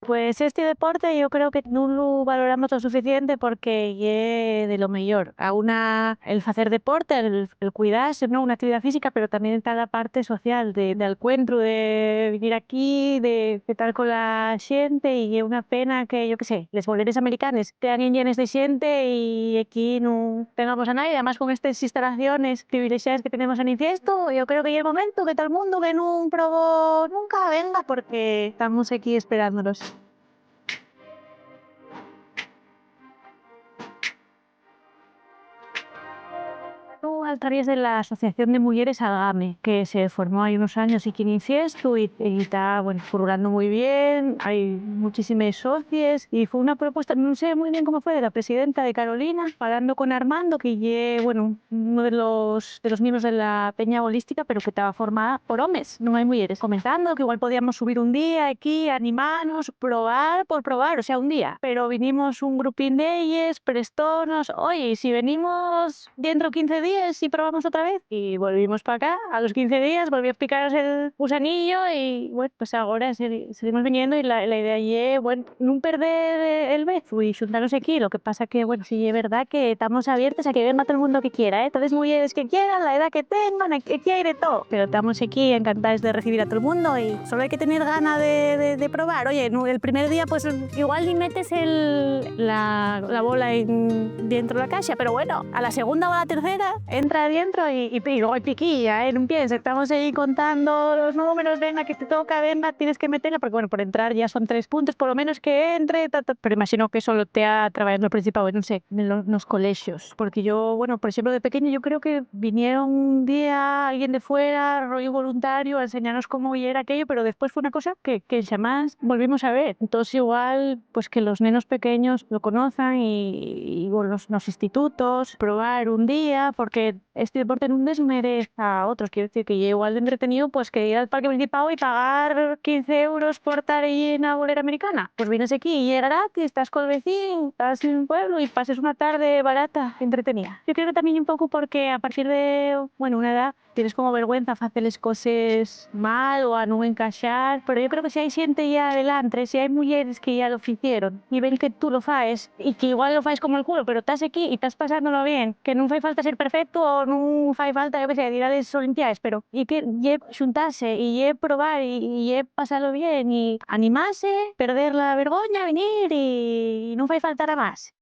Pues este deporte yo creo que non lo valoramos lo suficiente porque lle de lo mellor. El facer deporte, el cuidarse, ¿no? Una actividad física, pero también está la parte social de encuentro, de venir aquí, de estar con la xente, y é una pena que, yo qué sé, les boleres americanes tean llenes de xente y aquí non tengamos a nadie. Además, con estas instalaciones privilexiadas que tenemos en Infiesto, yo creo que é el momento que todo el mundo que non probó nunca venga, porque estamos aquí esperándolos. Tú a través de la Asociación de Mujeres Agame, que se formó hay unos años aquí en Infiesto y está, bueno, furulando muy bien, hay muchísimas socias y fue una propuesta, no sé muy bien cómo fue, de la presidenta de Carolina, hablando con Armando, que es, bueno, uno de los miembros de la Peña Holística, pero que estaba formada por hombres, no hay mujeres, comentando que igual podíamos subir un día aquí, animarnos, probar por probar, o sea, un día. Pero vinimos un grupín de ellas, prestónos, oye, ¿y si venimos dentro 15 días y probamos otra vez? Y volvimos para acá, a los 15 días volvió a picaros el gusanillo y, bueno, pues ahora seguimos viniendo y la idea es, bueno, no perder el bezo y juntarnos aquí. Lo que pasa que, bueno, sí es verdad que estamos abiertos a que venga todo el mundo que quiera, ¿eh? Entonces, mujeres que quieran, la edad que tengan, que quiere todo. Pero estamos aquí encantados de recibir a todo el mundo y solo hay que tener ganas de probar. Oye, el primer día, pues igual ni metes la bola dentro de la caja, pero bueno, a la segunda o a la tercera entra adentro y luego hay piquilla, ¿eh? No pienses, estamos ahí contando los números, venga, que te toca, venga, tienes que meterla, porque bueno, por entrar ya son 3 puntos, por lo menos que entre, pero imagino que solo te ha trabajado el principal, no sé, en los colegios, porque yo, bueno, por ejemplo, de pequeño yo creo que vinieron un día alguien de fuera, rollo voluntario, a enseñarnos cómo era aquello, pero después fue una cosa que jamás volvimos a ver. Entonces igual, pues que los nenos pequeños lo conozcan y bueno, los institutos, probar un día, porque este deporte no desmerece a otros. Quiero decir que igual de entretenido pues que ir al parque principal y pagar 15 euros por estar ahí en la bolera americana. Pues vienes aquí y es gratis, estás con el vecino, estás en un pueblo y pases una tarde barata, entretenida. Yo creo que también un poco porque a partir de, bueno, una edad tienes como vergüenza hacer las cosas mal o a no encaixar, pero yo creo que si hay gente ya adelante, si hay mujeres que ya lo hicieron y ven que tú lo faes y que igual lo faes como el culo, pero estás aquí y estás pasándolo bien, que no fai falta ser perfecto o no fai falta, yo que sé, ir a las olimpiadas, pero y que lle xuntarse y lle probar y lle pasarlo bien y animarse, perder la vergoña, venir y no fai falta nada más.